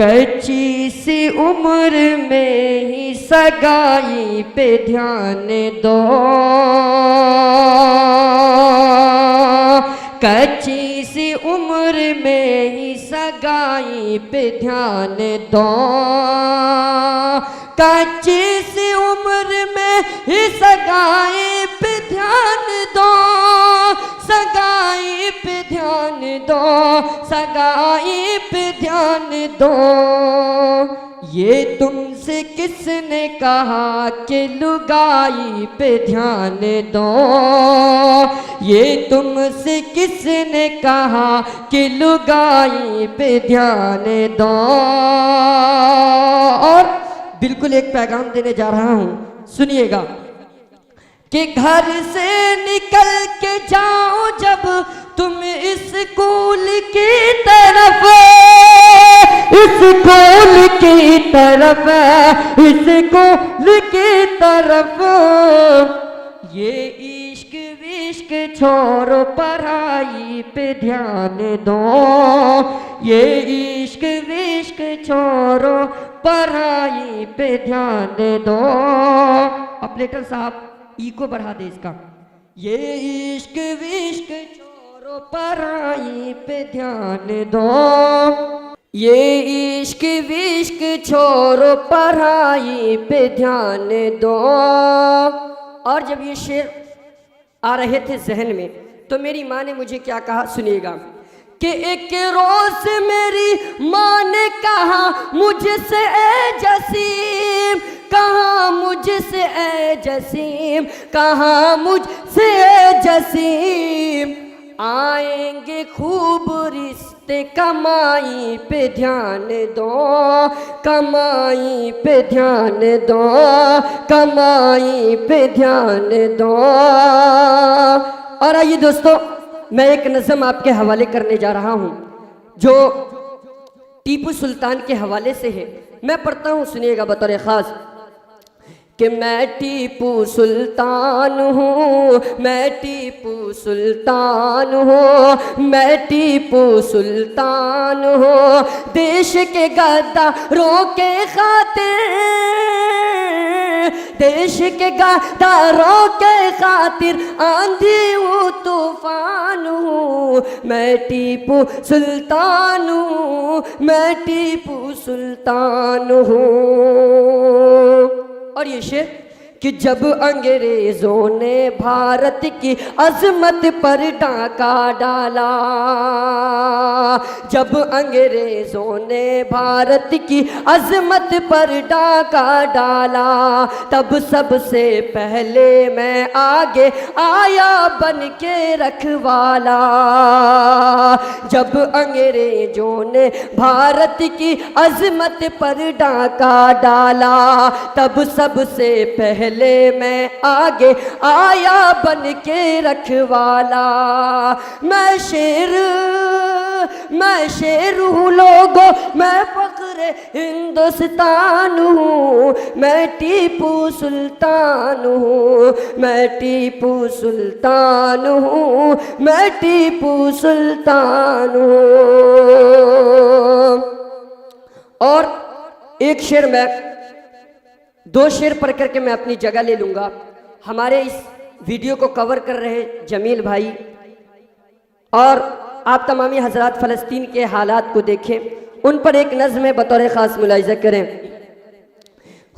कच्ची सी उम्र में ही सगाई पे ध्यान दो, कच्ची सी उम्र में ही सगाई पे ध्यान दो, कच्ची सी उम्र में ही सगाई पे ध्यान दो, सगाई पे ध्यान दो, सगाई पे ध्यान दो। ये तुमसे किसने कहा कि लुगाई पे ध्यान दो, ये तुमसे किसने कहा कि लुगाई पे ध्यान दो। और बिल्कुल एक पैगाम देने जा रहा हूं, सुनिएगा कि घर से निकल के जाओ जब तुम स्कूल की तरफ, स्कूल की तरफ, स्कूल की तरफ, ये इश्क विश्क छोड़ो पढ़ाई पे ध्यान दो, ये इश्क विश्क छोड़ो पढ़ाई पे ध्यान दो। ऑपरेटर साहब को बढ़ा दे इसका। ये इश्क विश्क छोड़ो पढ़ाई पे ध्यान दो, ये इश्क विश्क छोड़ो पढ़ाई पे ध्यान दो। और जब ये शेर आ रहे थे जहन में तो मेरी माँ ने मुझे क्या कहा, सुनिएगा कि एक रोज मेरी माँ ने कहा मुझसे ए जसीम, कहा मुझसे ए जसीम, कहा मुझसे ए जसीम, आएंगे खूब रिश्ते कमाई पे ध्यान दो, कमाई पे ध्यान दो, कमाई पे ध्यान दो। और आइए दोस्तों, मैं एक नज़म आपके हवाले करने जा रहा हूं जो टीपू सुल्तान के हवाले से है। मैं पढ़ता हूं, सुनिएगा बतौर खास कि मैं टीपू सुल्तान हूँ, मैं टीपू सुल्तान हूँ, मैं टीपू सुल्तान हूँ, देश के गद्दारों के खातिर, देश के गद्दारों के खातिर आंधी हूँ तूफान हूँ, मैं टीपू सुल्तान हूँ, मैं टीपू सुल्तान हूँ। और ये शेर कि जब अंग्रेजों ने भारत की अजमत पर डाका डाला, जब अंग्रेजों ने भारत की अजमत पर डाका डाला, तब सबसे पहले मैं आगे आया बन के रखवाला, जब अंग्रेजों ने भारत की अजमत पर डाका डाला, तब सबसे पहले मैं आगे आया बन के रखवाला। मैं शेर हूँ लोगों, मैं फख्र हिंदुस्तान हूँ, मैं टीपू सुल्तान हूँ, मैं टीपू सुल्तान हूँ, मैं टीपू सुल्तान हूँ। और एक शेर मैं, दो शेर पढ़ करके मैं अपनी जगह ले लूँगा। हमारे इस वीडियो को कवर कर रहे जमील भाई और आप तमामी हजरात फ़लस्तीन के हालात को देखें, उन पर एक नज़्म बतौर ख़ास मुलाहिज़ा करें।